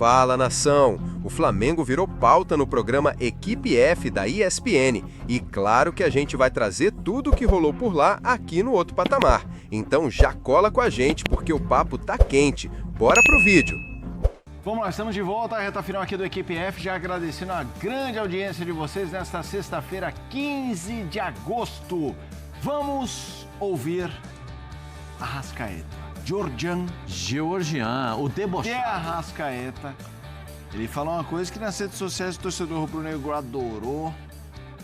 Fala, nação! O Flamengo virou pauta no programa Equipe F da ESPN. E claro que a gente vai trazer tudo o que rolou por lá aqui no Outro Patamar. Então já cola com a gente porque o papo tá quente. Bora pro vídeo! Vamos lá, estamos de volta à reta final aqui do Equipe F, já agradecendo a grande audiência de vocês nesta sexta-feira, 15 de agosto. Vamos ouvir Arrascaeta. Georgian, o debochado. Que é Arrascaeta. Ele falou uma coisa que nas redes sociais o torcedor rubro-negro adorou,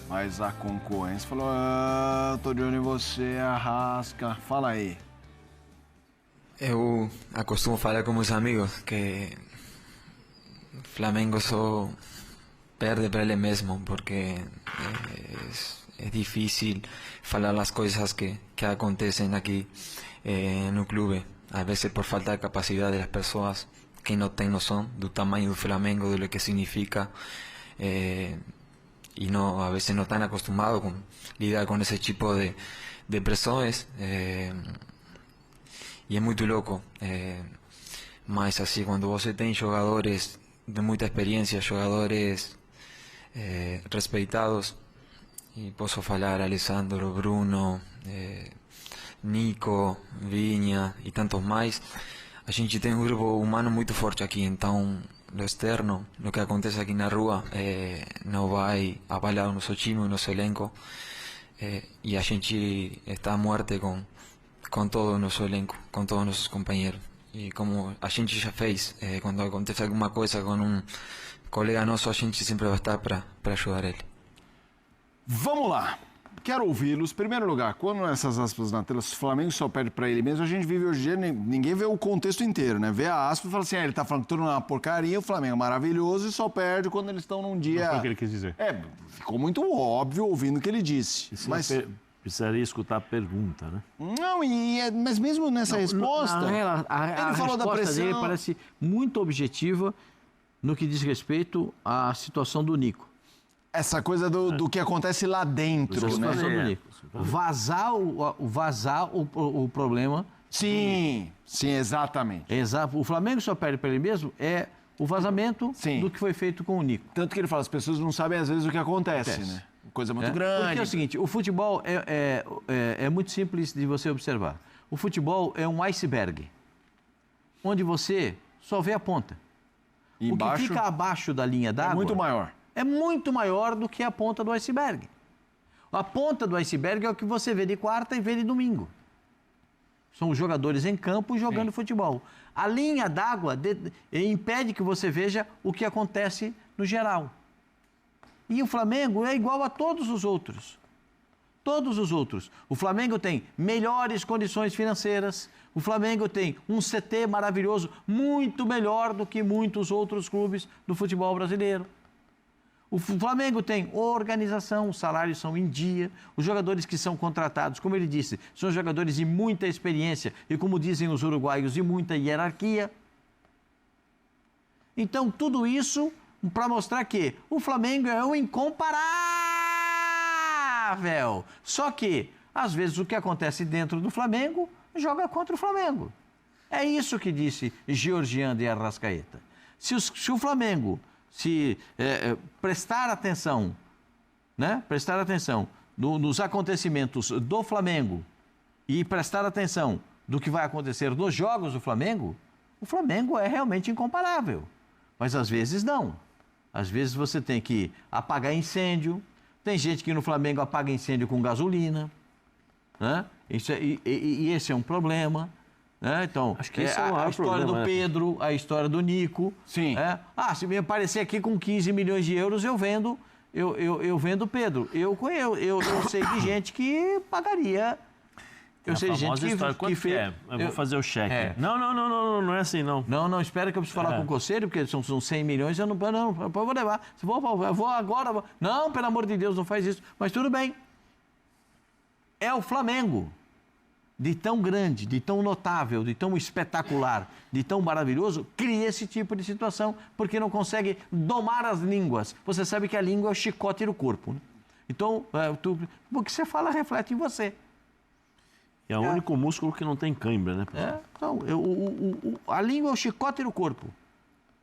mas a concorrência falou, tô de olho em você, Arrasca. Fala aí. Eu acostumo falar com meus amigos que Flamengo só perde para ele mesmo, porque é difícil falar as coisas que acontecem aqui no clube, às vezes por falta de capacidade das pessoas que não têm noção do tamanho do Flamengo, de lo que significa, e não, a vezes não estão acostumados com lidar com esse tipo de pressões, e é muito louco, mas assim, quando você tem jogadores de muita experiência, jogadores respeitados, e posso falar Alessandro, Bruno, Nico, Vinha e tantos mais, a gente tem um grupo humano muito forte aqui, então o externo, o que acontece aqui na rua, não vai abalar o nosso time, o nosso elenco, e a gente está a muerte com todo o nosso elenco, com todos os nossos companheiros. E como a gente já fez, quando acontece alguma coisa com um colega nosso, a gente sempre vai estar para ajudar ele. Vamos lá. Quero ouvi-los. Primeiro lugar, quando essas aspas na tela, se o Flamengo só perde para ele mesmo, a gente vive hoje em dia, ninguém vê o contexto inteiro, né? Vê a aspa e fala assim, ele tá falando que tudo é uma porcaria, o Flamengo é maravilhoso e só perde quando eles estão num dia... Não foi o que ele quis dizer. Ficou muito óbvio ouvindo o que ele disse. Mas precisaria escutar a pergunta, né? Não, mas mesmo nessa resposta, a falou da resposta pressão... dele parece muito objetiva no que diz respeito à situação do Nico. Essa coisa do que acontece lá dentro, né? Vazar o problema. Sim, exatamente. O Flamengo só perde para ele mesmo o vazamento do que foi feito com o Nico. Tanto que ele fala, as pessoas não sabem às vezes o que acontece. Né? Coisa muito grande. Porque é o seguinte, o futebol é muito simples de você observar. O futebol é um iceberg, onde você só vê a ponta. E o que fica abaixo da linha d'água... É muito maior. É muito maior do que a ponta do iceberg. A ponta do iceberg é o que você vê de quarta e vê de domingo. São os jogadores em campo jogando futebol. A linha d'água impede que você veja o que acontece no geral. E o Flamengo é igual a todos os outros. Todos os outros. O Flamengo tem melhores condições financeiras. O Flamengo tem um CT maravilhoso, muito melhor do que muitos outros clubes do futebol brasileiro. O Flamengo tem organização, os salários são em dia, os jogadores que são contratados, como ele disse, são jogadores de muita experiência e, como dizem os uruguaios, de muita hierarquia. Então, tudo isso para mostrar que o Flamengo é um incomparável. Só que, às vezes, o que acontece dentro do Flamengo joga contra o Flamengo. É isso que disse Georgian de Arrascaeta. Se o Flamengo... prestar atenção, né? Prestar atenção nos acontecimentos do Flamengo e prestar atenção do que vai acontecer nos jogos do Flamengo, o Flamengo é realmente incomparável. Mas às vezes não. Às vezes você tem que apagar incêndio. Tem gente que no Flamengo apaga incêndio com gasolina, né? E esse é um problema. Então, acho que a história do Pedro, a história do Nico. Sim. Se me aparecer aqui com 15 milhões de euros, eu vendo o Pedro. Eu sei de gente que pagaria. Eu sei de gente que fez. Eu vou fazer o cheque. Não é assim, não. Não, espera que eu preciso falar com o conselho, porque são 100 milhões, eu vou levar. Eu vou agora. Não, pelo amor de Deus, não faz isso. Mas tudo bem. É o Flamengo. De tão grande, de tão notável, de tão espetacular, de tão maravilhoso, cria esse tipo de situação, porque não consegue domar as línguas. Você sabe que a língua é o chicote do corpo. Né? Então, o que você fala reflete em você. E é o único músculo que não tem cãibra, né? Então, a língua é o chicote do corpo.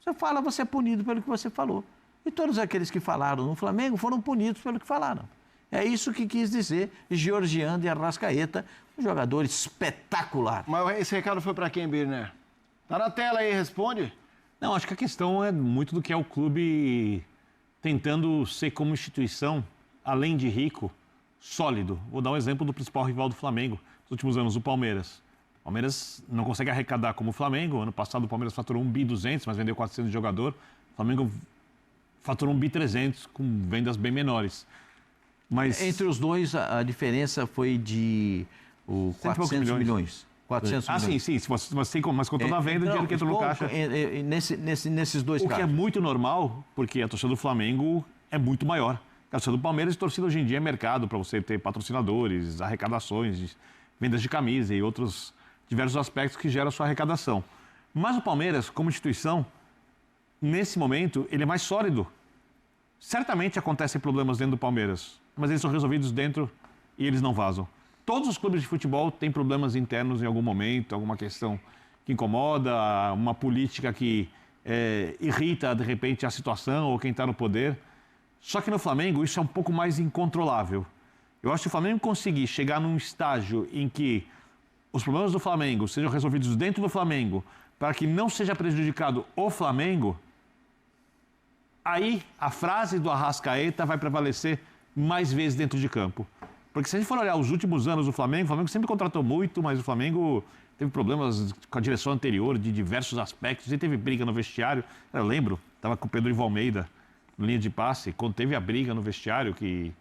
Você fala, você é punido pelo que você falou. E todos aqueles que falaram no Flamengo foram punidos pelo que falaram. É isso que quis dizer Georgian de Arrascaeta, um jogador espetacular. Mas esse recado foi para quem, Birner? Tá na tela aí, responde. Não, acho que a questão é muito do que é o clube tentando ser como instituição, além de rico, sólido. Vou dar um exemplo do principal rival do Flamengo nos últimos anos, o Palmeiras. O Palmeiras não consegue arrecadar como o Flamengo. Ano passado o Palmeiras faturou 1,2 bi, mas vendeu 400 de jogador. O Flamengo faturou 1,3 bi com vendas bem menores. Mas Entre os dois, a diferença foi de 400 milhões. 400 milhões. sim. Mas contando a venda, o dinheiro que entrou no caixa. Nesses dois O casos. que é muito normal, porque a torcida do Flamengo é muito maior. A torcida do Palmeiras e torcida hoje em dia é mercado para você ter patrocinadores, arrecadações, vendas de camisa e outros diversos aspectos que geram a sua arrecadação. Mas o Palmeiras, como instituição, nesse momento, ele é mais sólido. Certamente acontecem problemas dentro do Palmeiras, mas eles são resolvidos dentro e eles não vazam. Todos os clubes de futebol têm problemas internos em algum momento, alguma questão que incomoda, uma política que irrita, de repente, a situação ou quem está no poder. Só que no Flamengo isso é um pouco mais incontrolável. Eu acho que o Flamengo conseguir chegar num estágio em que os problemas do Flamengo sejam resolvidos dentro do Flamengo para que não seja prejudicado o Flamengo, aí a frase do Arrascaeta vai prevalecer mais vezes dentro de campo. Porque se a gente for olhar os últimos anos do Flamengo, o Flamengo sempre contratou muito, mas o Flamengo teve problemas com a direção anterior de diversos aspectos, e teve briga no vestiário. Eu lembro, estava com o Pedro Ivo Almeida, na linha de passe, quando teve a briga no vestiário, que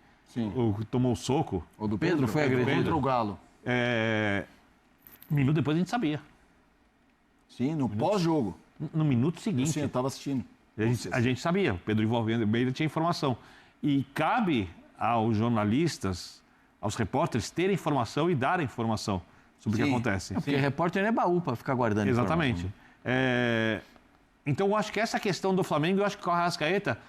tomou o soco. O do Pedro foi agredido. Contra o Galo. Um minuto depois a gente sabia. Sim, no pós-jogo. No minuto seguinte. Sim, eu estava assistindo. A gente sabia, o Pedro Ivo Almeida tinha informação. E cabe aos jornalistas, aos repórteres, terem informação e darem informação sobre o que acontece. Porque repórter não é baú para ficar guardando Exatamente. Então, eu acho que essa questão do Flamengo, eu acho que o Arrascaeta,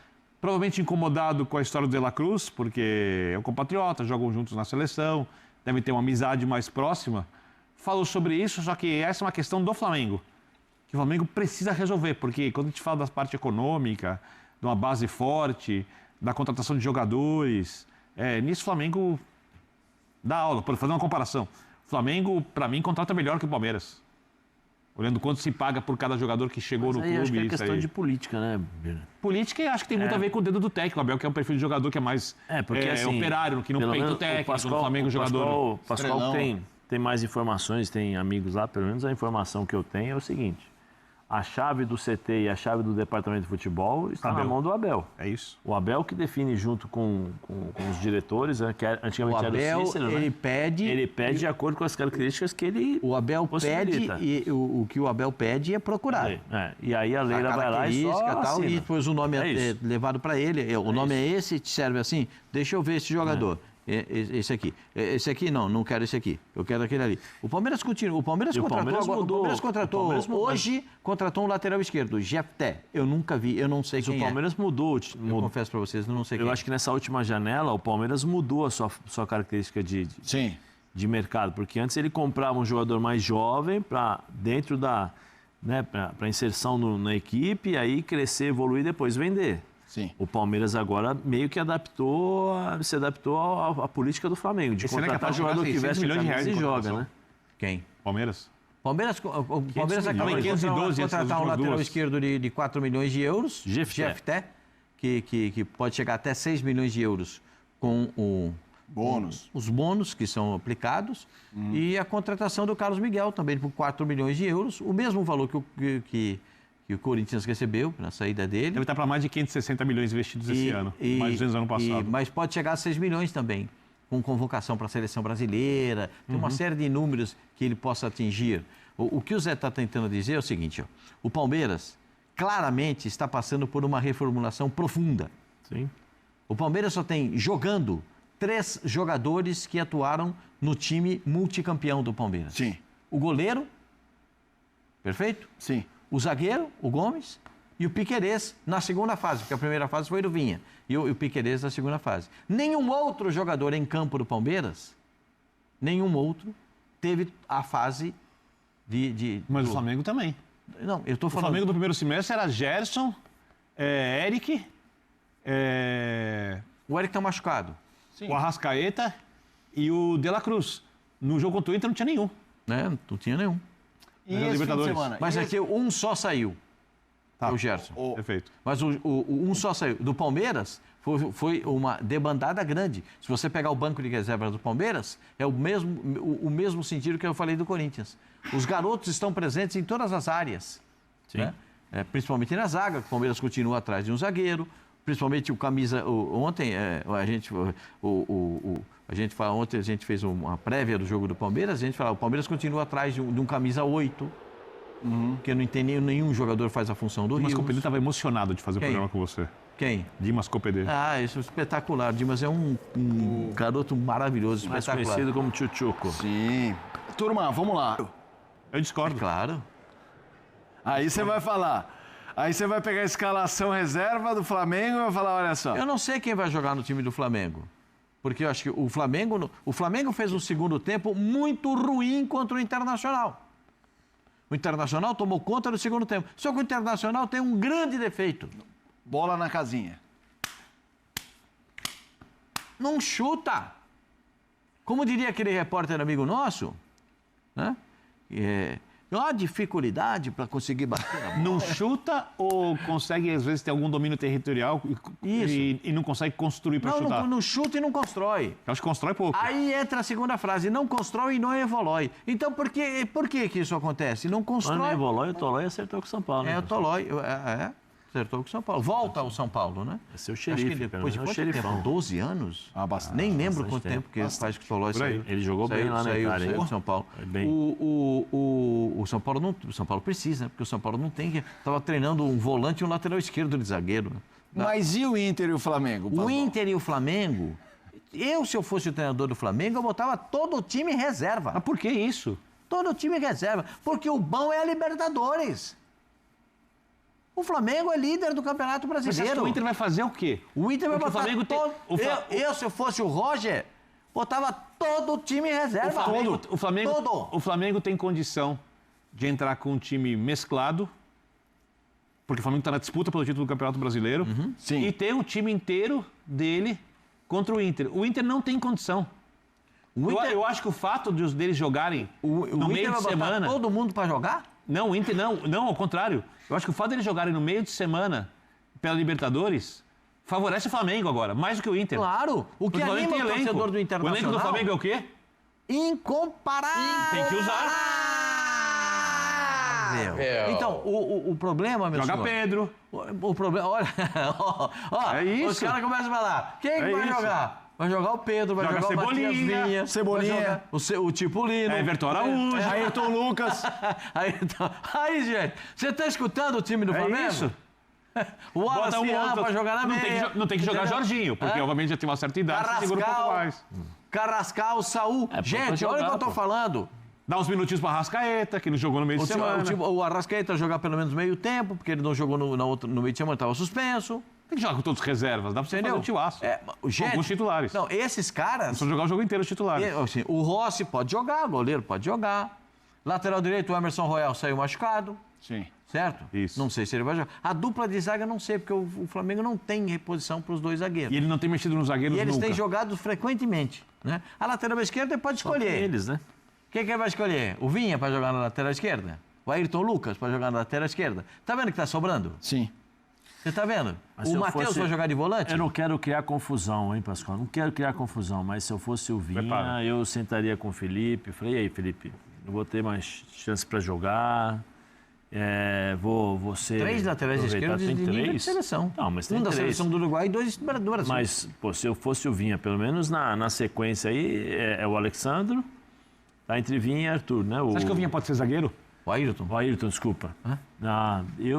provavelmente incomodado com a história do De La Cruz, porque é um compatriota, jogam juntos na seleção, devem ter uma amizade mais próxima, falou sobre isso, só que essa é uma questão do Flamengo, que o Flamengo precisa resolver, porque quando a gente fala da parte econômica, de uma base forte, da contratação de jogadores, nisso o Flamengo dá aula. Para fazer uma comparação, o Flamengo, para mim, contrata melhor que o Palmeiras. Olhando quanto se paga por cada jogador que chegou no clube. Acho que é questão de política, né, Birner? Política, e acho que tem muito a ver com o dedo do técnico, Abel, que é um perfil de jogador que é mais porque, assim, operário, que não peita o técnico, no Flamengo, jogador. O Pascoal tem mais informações, tem amigos lá, pelo menos a informação que eu tenho é o seguinte: a chave do CT e a chave do departamento de futebol está na mão do Abel. É isso. O Abel que define junto com os diretores, que antigamente O Abel, era o Cícero, ele né? pede... Ele pede de acordo com as características que ele O Abel pede, possibilita. e o que o Abel pede é procurar. E aí a Leila vai lá e só tal, assina. e depois o nome é isso. levado para ele. O nome é esse, te serve assim? Deixa eu ver esse jogador. Esse aqui. Esse aqui não quero esse aqui. Eu quero aquele ali. O Palmeiras continua. O Palmeiras contratou hoje contratou um lateral esquerdo, Jefté. Eu nunca vi, eu não sei quem o Palmeiras mudou. Eu confesso para vocês, eu não sei quem Eu acho que nessa última janela o Palmeiras mudou a sua característica de mercado, porque antes ele comprava um jogador mais jovem para dentro da, né, para inserção na equipe, aí crescer, evoluir e depois vender. Sim. O Palmeiras agora meio que se adaptou à política do Flamengo, de Esse ano é contratar capaz de jogar jogador que 600 veste milhões de camisa reais e de joga, contratação. né? Quem? Palmeiras? O Palmeiras acaba de 512 contratar um lateral 2. esquerdo de 4 milhões de euros, Jefté, que pode chegar até 6 milhões de euros com os bônus que são aplicados, e a contratação do Carlos Miguel também por 4 milhões de euros, o mesmo valor que o Corinthians recebeu na saída dele. Deve estar para mais de 560 milhões investidos esse ano, mais de 200 ano passado. Mas pode chegar a 6 milhões também, com convocação para a seleção brasileira, tem uma série de números que ele possa atingir. O que o Zé está tentando dizer é o seguinte, o Palmeiras claramente está passando por uma reformulação profunda. Sim. O Palmeiras só tem jogando 3 jogadores que atuaram no time multicampeão do Palmeiras. Sim. O goleiro, perfeito? Sim. O zagueiro, o Gomes, e o Piquerez na segunda fase, porque a primeira fase foi o Vinha, e o Piquerez na segunda fase. Nenhum outro jogador em campo do Palmeiras, nenhum outro, teve a fase Mas o Flamengo também. Não, eu tô O falando... Flamengo do primeiro semestre era Gerson, Eric, O Eric tá machucado, o Arrascaeta e o De La Cruz. No jogo contra o Inter não tinha nenhum. né? Não tinha nenhum. E Mas esse fim de Libertadores. semana? Mas E aqui um só saiu. Tá. O Gerson. Perfeito. Mas um só saiu. Do Palmeiras foi uma debandada grande. Se você pegar o banco de reservas do Palmeiras, é o mesmo sentido que eu falei do Corinthians. Os garotos estão presentes em todas as áreas. Sim. Né? Principalmente na zaga, o Palmeiras continua atrás de um zagueiro. Principalmente o camisa... Ontem, ontem a gente fez uma prévia do jogo do Palmeiras, a gente falava, o Palmeiras continua atrás de um camisa 8, que não tem nenhum jogador faz a função do Dimas Rios. Copedê estava emocionado de fazer o Quem? programa com você. Quem? Dimas Copedê. Ah, isso é espetacular. Dimas é um garoto maravilhoso, Mais espetacular. conhecido como Tchutchuco. Sim. Turma, vamos lá. Eu discordo. Claro. Aí você vai falar. Aí você vai pegar a escalação reserva do Flamengo e vai falar, olha só. Eu não sei quem vai jogar no time do Flamengo. Porque eu acho que o Flamengo fez um segundo tempo muito ruim contra o Internacional. O Internacional tomou conta do segundo tempo. Só que o Internacional tem um grande defeito. Bola na casinha. Não chuta. Como diria aquele repórter amigo nosso, né? Uma dificuldade para conseguir bater na bola. Não chuta ou consegue, às vezes, ter algum domínio territorial e não consegue construir para chutar? Não chuta e não constrói. Eu acho que constrói pouco. Aí entra a segunda frase, não constrói e não evolui. Então, por que isso acontece? Não constrói. Quando evolui, o Tolói acertou com o São Paulo. É, o Tolói, acertou com o São Paulo. Volta ao São Paulo, né? É seu Acho xerife, que depois de pelo quanto menos é o tempo? xerifão. 12 anos? Ah, bastante. Nem lembro bastante quanto tempo que faz que o Tolói Por aí. saiu. Ele jogou bem lá na Itália, Saiu hein? do São Paulo. Foi bem. O São Paulo não, o São Paulo precisa, porque o São Paulo não tem. Estava treinando um volante e um lateral esquerdo de zagueiro. Mas e o Inter e o Flamengo? O Pavão? Inter e o Flamengo, se eu fosse o treinador do Flamengo, eu botava todo o time em reserva. Mas por que isso? Todo o time em reserva. Porque o bom é a Libertadores. O Flamengo é líder do Campeonato Mas você acha Brasileiro. que o Inter vai fazer o quê? O Inter vai Porque botar o Flamengo tem- todo... o Fla- Se eu fosse o Roger, botava todo o time em reserva. O Flamengo tem condição de entrar com um time mesclado, porque o Flamengo está na disputa pelo título do Campeonato Brasileiro, Sim. e ter o time inteiro dele contra o Inter. O Inter não tem condição. Eu acho que o fato deles jogarem no o meio Inter de vai botar semana... todo mundo para jogar? Não, o Inter não, ao contrário. Eu acho que o fato deles jogarem no meio de semana pela Libertadores favorece o Flamengo agora, mais do que o Inter. Claro. O que Porque anima tem o elenco. torcedor do O Internacional... elenco do Flamengo é o quê? Incomparável. Tem que usar. Então, o problema, meu Joga senhor... Pedro. O problema... Olha, É isso. os caras começam a falar. Quem É vai isso. jogar? Vai jogar o Pedro, vai Joga jogar o Matias Cebolinha. Vinha. Cebolinha. Vai jogar o Tipulino. Everton Araújo. Ayrton Lucas. Aí, gente, você tá escutando o time do Flamengo? isso. O Wallace para jogar na meia. Não tem que jogar Entendeu? Jorginho, porque obviamente já tem uma certa idade, você segura um pouco mais. Carrascal, Saúl. Gente, olha o que eu tô falando. Dá uns minutinhos para Arrascaeta, que não jogou no meio de semana. O Arrascaeta jogar pelo menos meio tempo, porque ele não jogou no meio de semana, estava suspenso. Tem que jogar com todos os reservas, dá para você fazer Entendeu? um tilaço. Gente, alguns titulares. Não, esses caras... Só jogar o jogo inteiro os titulares. Assim, o Rossi pode jogar, o goleiro pode jogar. Lateral direito, o Emerson Royal saiu machucado. Sim. Certo? Isso. Não sei se ele vai jogar. A dupla de zaga, não sei, porque o Flamengo não tem reposição para os dois zagueiros. E ele não tem mexido nos zagueiros E eles nunca. têm jogado frequentemente. Né? A lateral esquerda ele pode escolher. Eles, né? Quem que ele vai escolher? O Vinha para jogar na lateral esquerda? O Ayrton Lucas para jogar na lateral esquerda? Tá vendo que tá sobrando? Sim. Você tá vendo? Mas se O eu Matheus fosse- vai jogar de volante? Eu não quero criar confusão, hein, Pascoal? Não quero criar confusão, mas se eu fosse o Vinha, Prepara. eu sentaria com o Felipe. Falei, e aí, Felipe, eu vou ter mais chance para jogar. Vou ser... 3 laterais aproveitar. esquerdos de Tem nível de 3? seleção. Não, mas tem Um da 3. seleção do Uruguai e 2 do Brasil. Mas, pô, se eu fosse o Vinha, pelo menos na sequência aí, é o Alexandro, tá entre Vinha e Arthur, né? Você acha que o Vinha pode ser zagueiro? O Ayrton. O Ayrton, desculpa.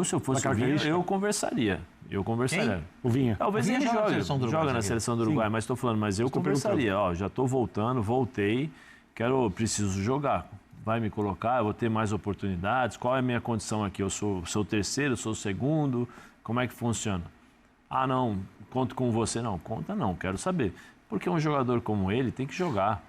Se eu fosse Da o Vinha, característica? eu conversaria. O Vinha. Talvez O Vinha ele joga na jogue, seleção do Uruguai, joga na zagueiro. seleção do Uruguai, mas estou falando, mas eu conversaria. Ó, já estou voltei, preciso jogar. Vai me colocar, eu vou ter mais oportunidades. Qual é a minha condição aqui? Eu sou o terceiro, sou o segundo? Como é que funciona? Ah, não, conto com você. Não, conta não, quero saber. Porque um jogador como ele tem que jogar.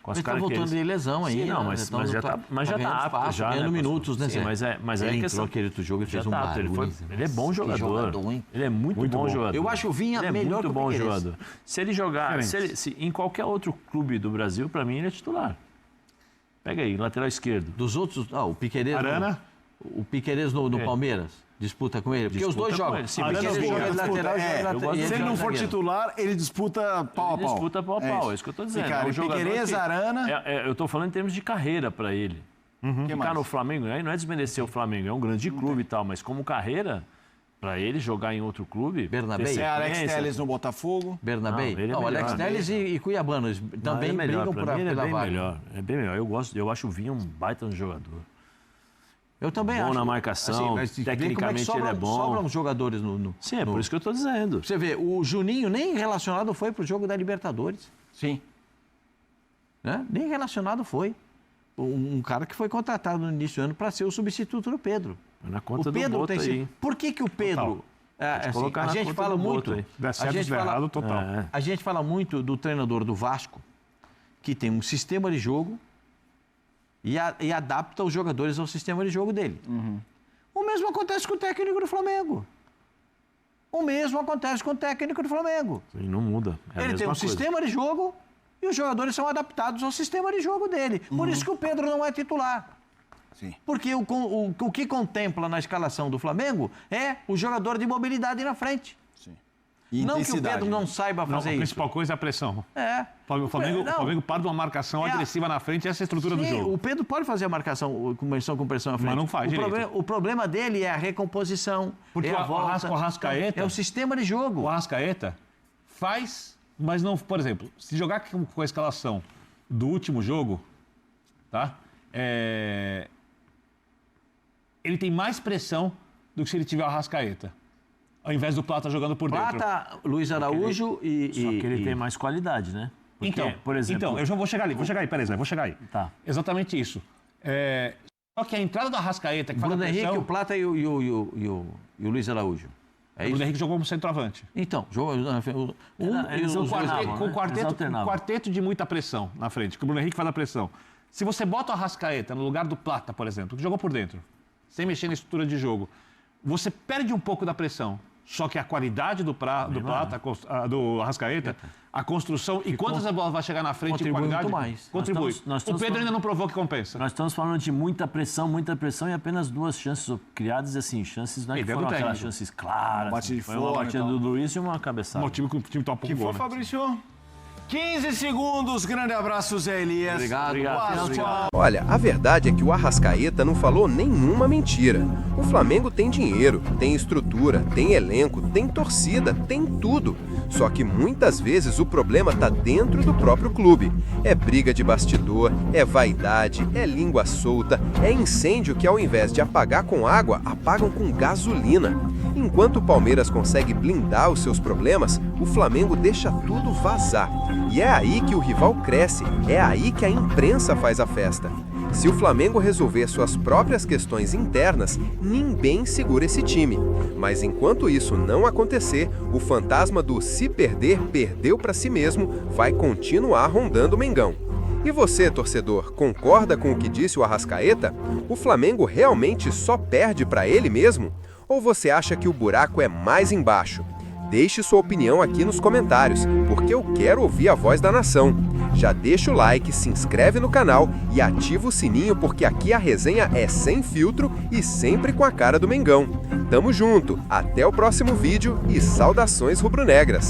Com as Ele tá voltando de lesão aí. Sim, não, né? mas, Então, mas já tá ganhando apto, espaço, já, ganhando né, minutos, né, Sim, Zé? mas é Ele a entrou questão. aquele outro jogo e fez Já um tá apto, barulho. ele é bom Que jogador. hein? Ele é muito bom jogador. Eu acho o Vinha Ele é melhor muito que o bom Piquerez. jogador. Se ele jogar, se em qualquer outro clube do Brasil, para mim ele é titular. Pega aí, lateral esquerdo. Dos outros, o Piquerez. Arana. O Piquerez no Palmeiras disputa com ele? Porque os dois Disputa com jogam. ele, sim, O mas Piquerez Arana joga de disputa, lateral e é, joga eu gosto- e Se ele não for zagueiro. titular, ele disputa pau a Ele pau. disputa pau a pau, é isso que eu tô dizendo. Cara, É um jogador Piquerez, que- Arana... eu tô falando em termos de carreira para ele. Que Ficar mais? no Flamengo, aí não é desmerecer o Flamengo, é um grande clube e tal, mas como carreira, para ele jogar em outro clube... Bernabé. ter É Alex sequência- Telles no Botafogo. Bernabé? Não, ele é Não, Alex melhor. Telles e Cuiabanos Não, também ele é melhor. brigam Pra mim, ele pela é bem vaga. melhor. É bem melhor. Eu acho o Vinha um baita no jogador. Eu também Bom acho. na marcação, mas vê como tecnicamente sobram, ele é bom. Sobram jogadores no... Sim, é por isso que eu tô dizendo. Você vê, o Juninho nem relacionado foi pro jogo da Libertadores. Sim. Né? Nem relacionado foi. Um cara que foi contratado no início do ano para ser o substituto do Pedro. Na conta O Pedro do Boto tem aí. Por que o Pedro... assim, colocar a na gente conta fala do Boto muito... aí. Der A certo, gente se der fala, errado, total. a gente fala muito do treinador do Vasco, que tem um sistema de jogo e adapta os jogadores ao sistema de jogo dele. O mesmo acontece com o técnico do Flamengo. O mesmo acontece com o técnico do Flamengo. Sim, não muda. É a Ele tem mesma um coisa. sistema de jogo e os jogadores são adaptados ao sistema de jogo dele. Por isso que o Pedro não é titular. Sim. Porque o que contempla na escalação do Flamengo é o jogador de mobilidade na frente. Sim. E Não que o intensidade, Pedro não saiba Não, a fazer isso. principal coisa é a pressão. É. O Flamengo, Não. o Flamengo parte de uma marcação É a- agressiva na frente e essa é a estrutura do Sim, jogo. o Pedro pode fazer a marcação com pressão na frente. Mas não faz direito. O problema dele é a recomposição, Porque é a o volta. Arrascaeta- É o sistema de jogo. O Arrascaeta faz, mas não... Por exemplo, se jogar com a escalação do último jogo, tá? Ele tem mais pressão do que se ele tiver o Arrascaeta. Ao invés do Plata jogando por dentro. Plata, Luiz Araújo e... Só que ele tem mais qualidade, né? Porque, Então, por exemplo... eu já vou chegar ali, peraí, Zé, vou chegar aí. Tá. Exatamente isso. Só que a entrada do Arrascaeta, que faz a Bruno Henrique, pressão... o Plata e o Luiz Araújo. É O Bruno isso? Henrique jogou como centroavante. Então, Eles os alternavam, Com né? o Eles alternavam. quarteto de muita pressão na frente, que o Bruno Henrique faz a pressão. Se você bota o Arrascaeta no lugar do Plata, por exemplo, que jogou por dentro, sem mexer na estrutura de jogo, você perde um pouco da pressão. Só que a qualidade do Plata, do Arrascaeta, a construção e quantas a bola vai chegar na frente e contribui qualidade... muito mais. Contribui. Nós estamos O Pedro falando- ainda não provou que compensa. Nós estamos falando de muita pressão e apenas 2 chances criadas, assim, chances não é que Ideia do foram aquelas técnico. chances claras. Bate de Foi uma fora e batida tal. do Luiz e uma cabeçada. O time toma pouco Que gol, foi, né? Fabrício? 15 segundos. Grande abraço, Zé Elias. Obrigado. Quase, tchau. Olha, a verdade é que o Arrascaeta não falou nenhuma mentira. O Flamengo tem dinheiro, tem estrutura, tem elenco, tem torcida, tem tudo. Só que muitas vezes o problema está dentro do próprio clube. É briga de bastidor, é vaidade, é língua solta, é incêndio que ao invés de apagar com água, apagam com gasolina. Enquanto o Palmeiras consegue blindar os seus problemas, o Flamengo deixa tudo vazar. E é aí que o rival cresce, é aí que a imprensa faz a festa. Se o Flamengo resolver suas próprias questões internas, ninguém segura esse time. Mas enquanto isso não acontecer, o fantasma do se perder, perdeu para si mesmo vai continuar rondando o Mengão. E você, torcedor, concorda com o que disse o Arrascaeta? O Flamengo realmente só perde para ele mesmo? Ou você acha que o buraco é mais embaixo? Deixe sua opinião aqui nos comentários, porque eu quero ouvir a voz da nação. Já deixa o like, se inscreve no canal e ativa o sininho, porque aqui a resenha é sem filtro e sempre com a cara do Mengão. Tamo junto, até o próximo vídeo e saudações rubro-negras!